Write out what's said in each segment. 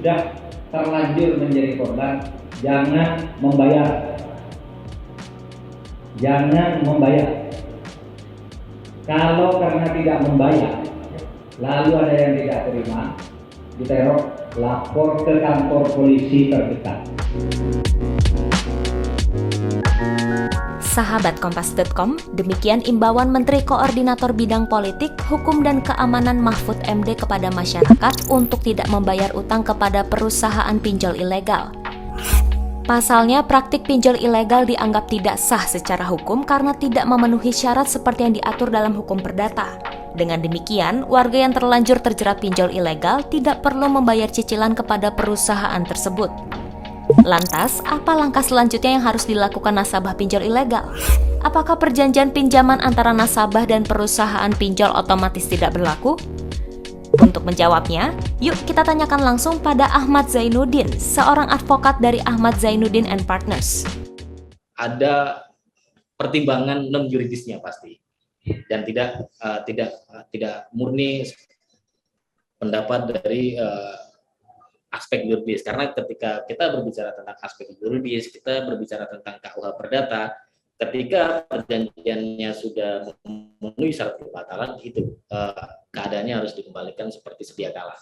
sudah terlanjur menjadi korban, jangan membayar. Jangan membayar. Kalau karena tidak membayar, lalu ada yang tidak terima, diteror, lapor ke kantor polisi terdekat. Sahabat Kompas.com, demikian imbauan Menteri Koordinator Bidang Politik, Hukum dan Keamanan Mahfud MD kepada masyarakat untuk tidak membayar utang kepada perusahaan pinjol ilegal. Pasalnya, praktik pinjol ilegal dianggap tidak sah secara hukum karena tidak memenuhi syarat seperti yang diatur dalam hukum perdata. Dengan demikian, warga yang terlanjur terjerat pinjol ilegal tidak perlu membayar cicilan kepada perusahaan tersebut. Lantas, apa langkah selanjutnya yang harus dilakukan nasabah pinjol ilegal? Apakah perjanjian pinjaman antara nasabah dan perusahaan pinjol otomatis tidak berlaku? Untuk menjawabnya, yuk kita tanyakan langsung pada Ahmad Zainuddin, seorang advokat dari Ahmad Zainuddin and Partners. Ada pertimbangan non yuridisnya pasti, dan tidak murni pendapat dari aspek yuridis, karena ketika kita berbicara tentang aspek yuridis, kita berbicara tentang KUH Perdata, ketika perjanjiannya sudah memenuhi syarat kebatalan, itu keadaannya harus dikembalikan seperti sedia kala.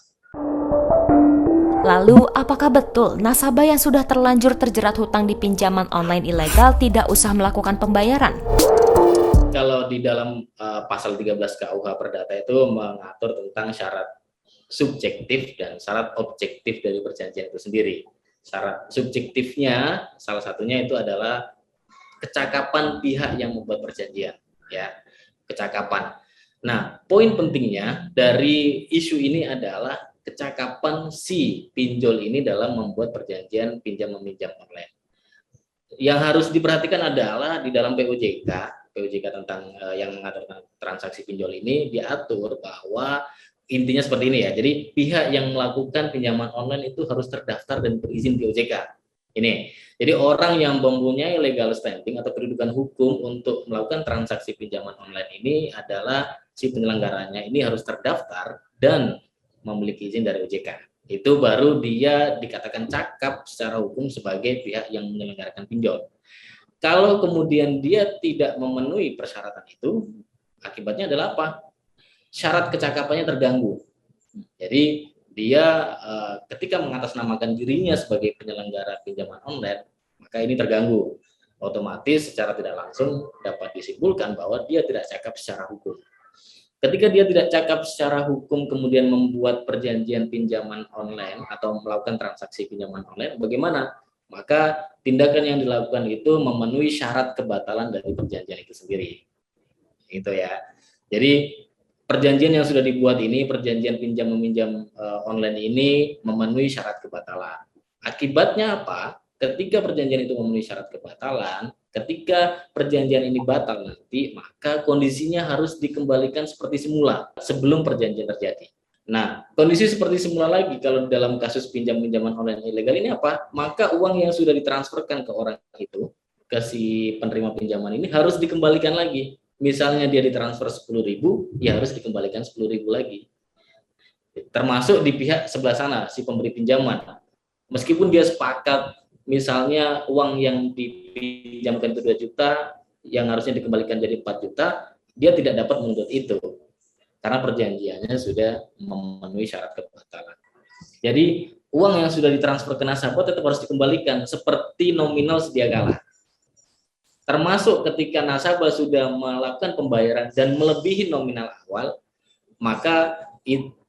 Lalu, apakah betul nasabah yang sudah terlanjur terjerat hutang di pinjaman online ilegal tidak usah melakukan pembayaran? Kalau di dalam pasal 13 KUH Perdata itu mengatur tentang syarat subjektif dan syarat objektif dari perjanjian itu sendiri. Syarat subjektifnya salah satunya itu adalah kecakapan pihak yang membuat perjanjian, ya, kecakapan. Nah, poin pentingnya dari isu ini adalah kecakapan si pinjol ini dalam membuat perjanjian pinjam meminjam online. Yang harus diperhatikan adalah di dalam POJK tentang yang mengatur transaksi pinjol ini diatur bahwa intinya seperti ini ya. Jadi pihak yang melakukan pinjaman online itu harus terdaftar dan berizin di OJK. Ini. Jadi orang yang mempunyai legal standing atau kedudukan hukum untuk melakukan transaksi pinjaman online ini adalah si penyelenggaranya ini harus terdaftar dan memiliki izin dari OJK. Itu baru dia dikatakan cakap secara hukum sebagai pihak yang menyelenggarakan pinjol. Kalau kemudian dia tidak memenuhi persyaratan itu, akibatnya adalah apa? Syarat kecakapannya terganggu. Jadi dia ketika mengatasnamakan dirinya sebagai penyelenggara pinjaman online, maka ini terganggu. Otomatis secara tidak langsung dapat disimpulkan bahwa dia tidak cakap secara hukum. Ketika dia tidak cakap secara hukum kemudian membuat perjanjian pinjaman online atau melakukan transaksi pinjaman online, bagaimana? Maka tindakan yang dilakukan itu memenuhi syarat kebatalan dari perjanjian itu sendiri. Itu ya. Jadi perjanjian yang sudah dibuat ini, perjanjian pinjam meminjam online ini memenuhi syarat kebatalan. Akibatnya apa? Ketika perjanjian itu memenuhi syarat kebatalan, ketika perjanjian ini batal nanti, maka kondisinya harus dikembalikan seperti semula sebelum perjanjian terjadi. Nah, kondisi seperti semula lagi kalau dalam kasus pinjam-pinjaman online ilegal ini apa? Maka uang yang sudah ditransferkan ke orang itu, ke si penerima pinjaman ini harus dikembalikan lagi. Misalnya dia ditransfer 10.000, ya harus dikembalikan 10.000 lagi. Termasuk di pihak sebelah sana, si pemberi pinjaman. Meskipun dia sepakat, misalnya uang yang dipinjamkan itu 2 juta, yang harusnya dikembalikan jadi 4 juta, dia tidak dapat menuntut itu. Karena perjanjiannya sudah memenuhi syarat kebatalan. Jadi, uang yang sudah ditransfer ke nasabah tetap harus dikembalikan, seperti nominal sedia kala. Termasuk ketika nasabah sudah melakukan pembayaran dan melebihi nominal awal, maka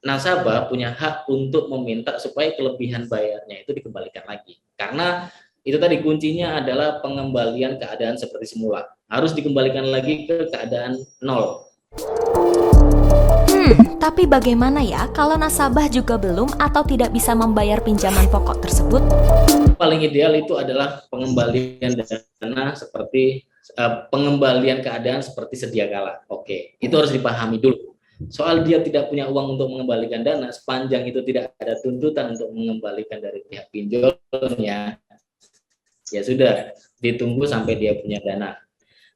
nasabah punya hak untuk meminta supaya kelebihan bayarnya itu dikembalikan lagi. Karena itu tadi kuncinya adalah pengembalian keadaan seperti semula. Harus dikembalikan lagi ke keadaan nol. Tapi bagaimana ya kalau nasabah juga belum atau tidak bisa membayar pinjaman pokok tersebut? Paling ideal itu adalah pengembalian dana seperti pengembalian keadaan seperti sedia kala. Oke, itu harus dipahami dulu. Soal dia tidak punya uang untuk mengembalikan dana, sepanjang itu tidak ada tuntutan untuk mengembalikan dari pihak pinjolnya, ya sudah, ditunggu sampai dia punya dana.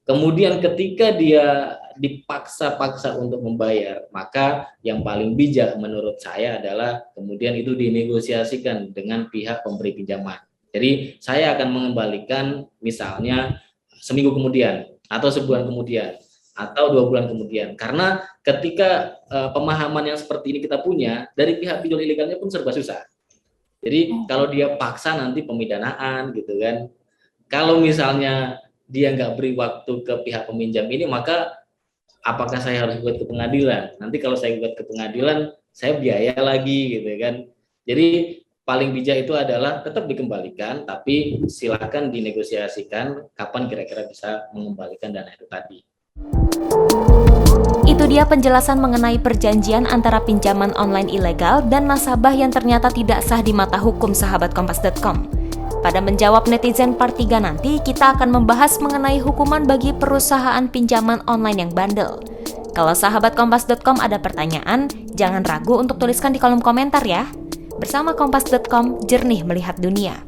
Kemudian ketika dia dipaksa-paksa untuk membayar, maka yang paling bijak menurut saya adalah kemudian itu dinegosiasikan dengan pihak pemberi pinjaman. Jadi saya akan mengembalikan misalnya seminggu kemudian, atau sebulan kemudian, atau 2 bulan kemudian. Karena ketika pemahaman yang seperti ini kita punya, dari pihak pinjol ilegalnya pun serba susah. Jadi kalau dia paksa nanti pemidanaan gitu kan. Kalau misalnya dia nggak beri waktu ke pihak peminjam ini, maka apakah saya harus gugat ke pengadilan? Nanti kalau saya gugat ke pengadilan, saya biaya lagi gitu kan. Jadi paling bijak itu adalah tetap dikembalikan, tapi silakan dinegosiasikan kapan kira-kira bisa mengembalikan dana itu tadi. Itu dia penjelasan mengenai perjanjian antara pinjaman online ilegal dan nasabah yang ternyata tidak sah di mata hukum sahabat Kompas.com. Pada menjawab netizen part 3 nanti, kita akan membahas mengenai hukuman bagi perusahaan pinjaman online yang bandel. Kalau sahabat Kompas.com ada pertanyaan, jangan ragu untuk tuliskan di kolom komentar ya. Bersama Kompas.com, jernih melihat dunia.